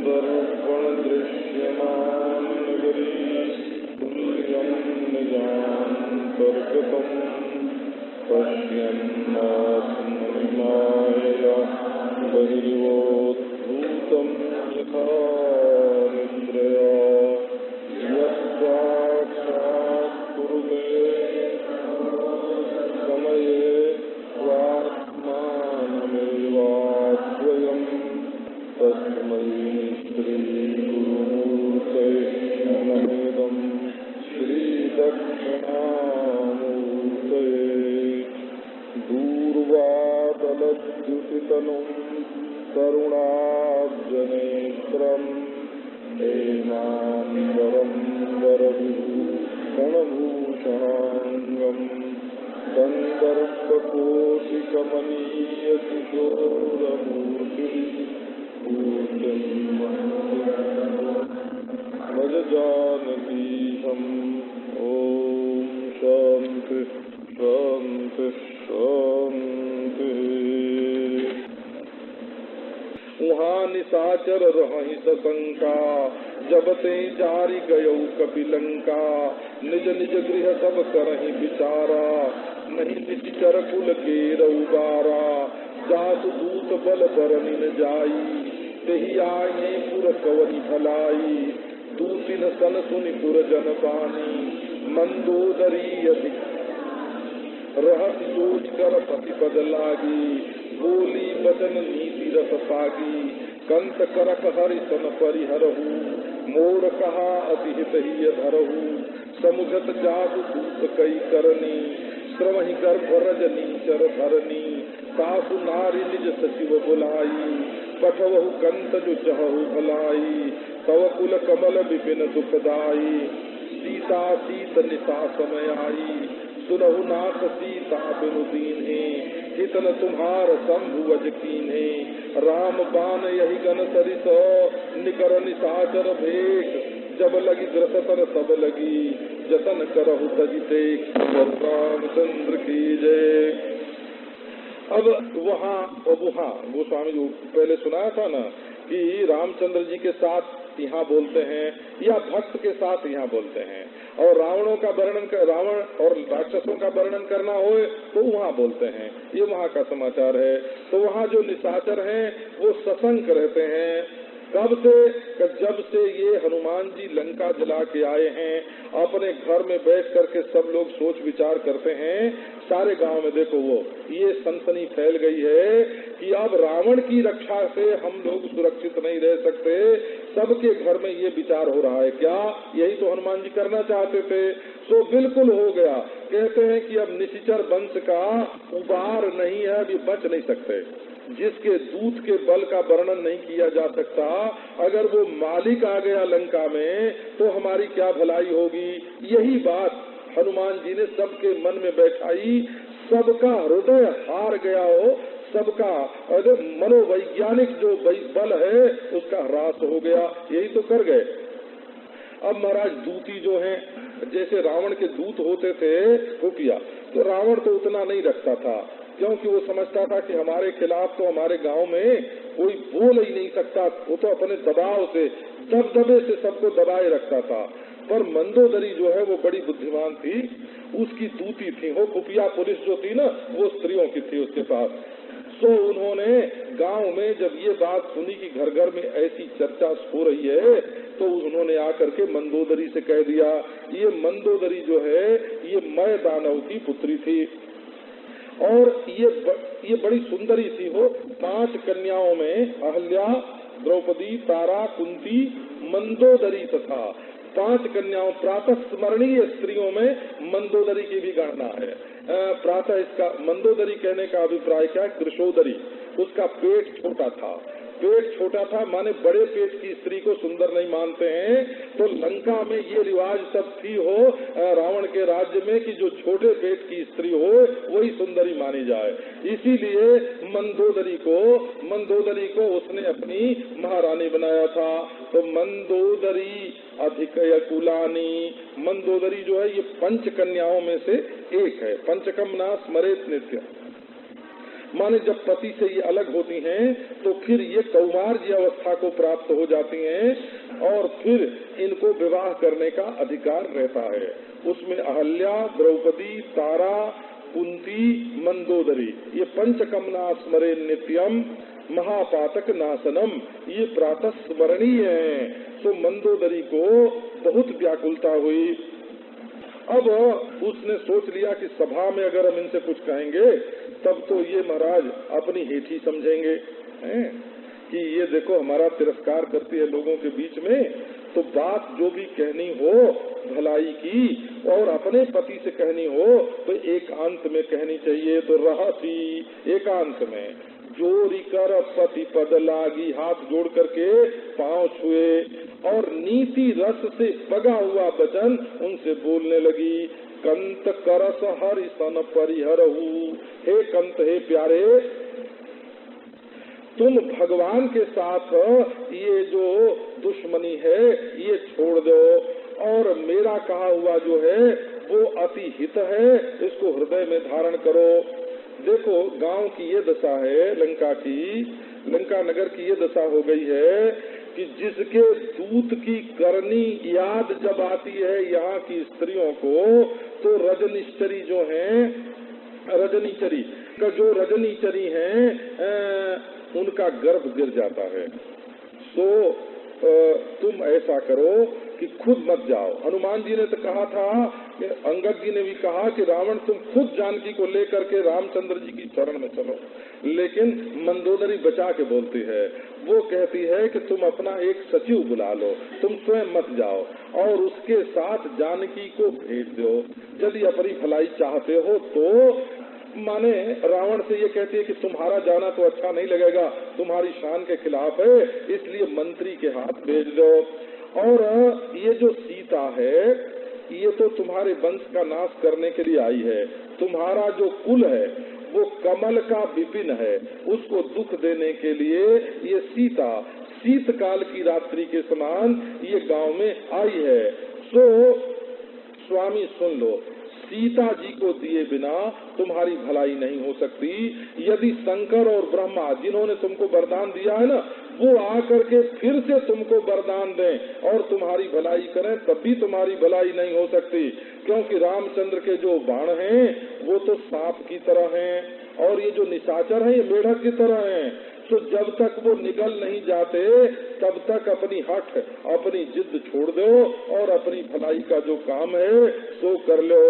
दर्पण दृश्यमान नगरी तुल्यं निजान्तर्गतं पश्यन्नात्मनिमायया बहिर्वोद्भूतं यथा निद्रया यत्साक्षात् कुरुते समये स्वात्मानमेवाद्वयम् तस्मै श्रीगुरुमूर्तये नमोऽहं श्रीदक्षिणामूर्तये दूर्वादलद्युतितनुं करुणाब्जनेत्रम् हेमाम्बरं वरविभूषणभूषणाङ्गम् कन्दर्पकोटिकमनीयकिशोरमूर्तिः पूज्यं भज जानकीहम्। ॐ शान्ति शान्ति शान्ति। वहाँ निशाचर रहि सशंका जब ते जारी गयौ कपिलंका निज निज गृह सब करहि विचारा नहीं निश्चर कुल के रउबारा जासु दूत बल बरनि न जाई तेहि आए पुर कवनि भलाई दूतिन सन सुनि पुर जन पानी मंदोदरी अधिक रहस सोच कर प्रतिपद लागी बोली बचन नीति रस पागी कंस करक हरि सन परिहरहु मोर कहा अति हित ही धरहु समुझत जादु दूत कई करनी श्रवहि गर्भ रजनी चर धरनी सासु नारी निज सचिव बुलाई पठवहु कंत जो चहु भलाई तव कुल कमल विपिन दुखदाई सीता सीत निशा समय आई सुनहु नाथ सीता बिनु दीन्हे हितन तुम्हार शंभु वज कीन्हे राम बान यही गण सरिस निकर निशाचर भेख जब लगी ग्रसतर तब लगी जतन करहु तजिते रामचंद्र की जय। अब वहाँ गोस्वामी जो पहले सुनाया था ना कि रामचंद्र जी के साथ यहाँ बोलते हैं या भक्त के साथ यहाँ बोलते हैं और रावण और राक्षसों का वर्णन करना हो तो वहाँ बोलते हैं, ये वहाँ का समाचार है। तो वहाँ जो निशाचर हैं वो सशंक रहते हैं। कब से? जब से ये हनुमान जी लंका जला के आए हैं अपने घर में बैठ करके सब लोग सोच विचार करते हैं। सारे गांव में देखो वो ये सनसनी फैल गई है कि अब रावण की रक्षा से हम लोग सुरक्षित नहीं रह सकते। सबके घर में ये विचार हो रहा है। क्या यही तो हनुमान जी करना चाहते थे? सो बिल्कुल हो गया। कहते हैं कि अब निशाचर वंश का उबार नहीं है, अभी बच नहीं सकते। जिसके दूत के बल का वर्णन नहीं किया जा सकता, अगर वो मालिक आ गया लंका में तो हमारी क्या भलाई होगी। यही बात हनुमान जी ने सबके मन में बैठाई। सबका हृदय हार गया हो, सबका मनोवैज्ञानिक जो बल है उसका ह्रास हो गया। यही तो कर गए। अब महाराज दूती जो हैं, जैसे रावण के दूत होते थे वो किया, तो रावण तो उतना नहीं रखता था, क्योंकि वो समझता था कि हमारे खिलाफ तो हमारे गांव में कोई बोल ही नहीं सकता। वो तो अपने दबाव से, दबदबे से सबको दबाए रखता था। पर मंदोदरी जो है वो बड़ी बुद्धिमान थी, उसकी दूती थी। वो खुफिया पुलिस जो थी ना, वो स्त्रियों की थी उसके पास। सो उन्होंने गांव में जब ये बात सुनी कि घर घर में ऐसी चर्चा हो रही है, तो उन्होंने आकर के मंदोदरी से कह दिया। ये मंदोदरी जो है ये मय दानव की पुत्री थी और ये बड़ी सुंदरी थी। वो 5 कन्याओं में अहल्या, द्रौपदी, तारा, कुंती, मंदोदरी तथा 5 कन्याओं प्रातः स्मरणीय स्त्रियों में मंदोदरी की भी गणना है। प्रातः इसका मंदोदरी कहने का अभिप्राय क्या है? कृशोदरी। उसका पेट छोटा था। पेट छोटा था माने बड़े पेट की स्त्री को सुंदर नहीं मानते हैं। तो लंका में ये रिवाज तब थी हो रावण के राज्य में कि जो छोटे पेट की स्त्री हो वही सुंदरी मानी जाए। इसीलिए मंदोदरी को उसने अपनी महारानी बनाया था। तो मंदोदरी अधिक कुलानी, मंदोदरी जो है ये 5 कन्याओं में से एक है। पंचकम ना स्मरेत नित्य। माने जब पति से ये अलग होती हैं तो फिर ये कौमार्य अवस्था को प्राप्त हो जाती हैं और फिर इनको विवाह करने का अधिकार रहता है। उसमें अहल्या, द्रौपदी, तारा, कुंती, मंदोदरी, ये पंचकमना स्मरे नित्यम महापातक नाशनम, ये प्रातः स्मरणीय है। तो मंदोदरी को बहुत व्याकुलता हुई। अब उसने सोच लिया कि सभा में अगर हम इनसे कुछ कहेंगे तब तो ये महाराज अपनी हेठी समझेंगे हैं कि ये देखो हमारा तिरस्कार करती है लोगों के बीच में। तो बात जो भी कहनी हो भलाई की और अपने पति से कहनी हो तो एकांत में कहनी चाहिए। तो रहती एकांत में जोरी कर पति पद लागी, हाथ जोड़ करके पांव छुए और नीति रस से पगा हुआ वचन उनसे बोलने लगी। कंत करस हरि सन परिहरहु, हे कंत, हे प्यारे, तुम भगवान के साथ ये जो दुश्मनी है ये छोड़ दो और मेरा कहा हुआ जो है वो अति हित है, इसको हृदय में धारण करो। देखो गांव की ये दशा है, लंका नगर की ये दशा हो गई है कि जिसके दूत की करनी याद जब आती है यहाँ की स्त्रियों को तो रजनीचरी जो हैं, रजनीचरी का जो रजनीचरी हैं उनका गर्भ गिर जाता है। तो तुम ऐसा करो कि खुद मत जाओ। हनुमान जी ने तो कहा था कि अंगद जी ने भी कहा कि रावण तुम खुद जानकी को लेकर के रामचंद्र जी की शरण में चलो, लेकिन मंदोदरी बचा के बोलती है। वो कहती है कि तुम अपना एक सचिव बुला लो, तुम स्वयं मत जाओ और उसके साथ जानकी को भेज दो। यदि अपनी भलाई चाहते हो तो माने रावण से ये कहती है कि तुम्हारा जाना तो अच्छा नहीं लगेगा, तुम्हारी शान के खिलाफ है, इसलिए मंत्री के हाथ भेज दो। और ये जो सीता है ये तो तुम्हारे वंश का नाश करने के लिए आई है। तुम्हारा जो कुल है वो कमल का विपिन है, उसको दुख देने के लिए ये सीता शीतकाल की रात्रि के समान ये गांव में आई है। सो स्वामी सुन लो, सीता जी को दिए बिना तुम्हारी भलाई नहीं हो सकती। यदि शंकर और ब्रह्मा जिन्होंने तुमको वरदान दिया है ना वो आकर के फिर से तुमको वरदान दें और तुम्हारी भलाई करें तब भी तुम्हारी भलाई नहीं हो सकती, क्योंकि रामचंद्र के जो बाण हैं वो तो सांप की तरह हैं और ये जो निशाचर हैं ये मेढक की तरह हैं। तो जब तक वो निगल नहीं जाते तब तक अपनी हठ, अपनी जिद छोड़ दो और अपनी भलाई का जो काम है सो कर लो।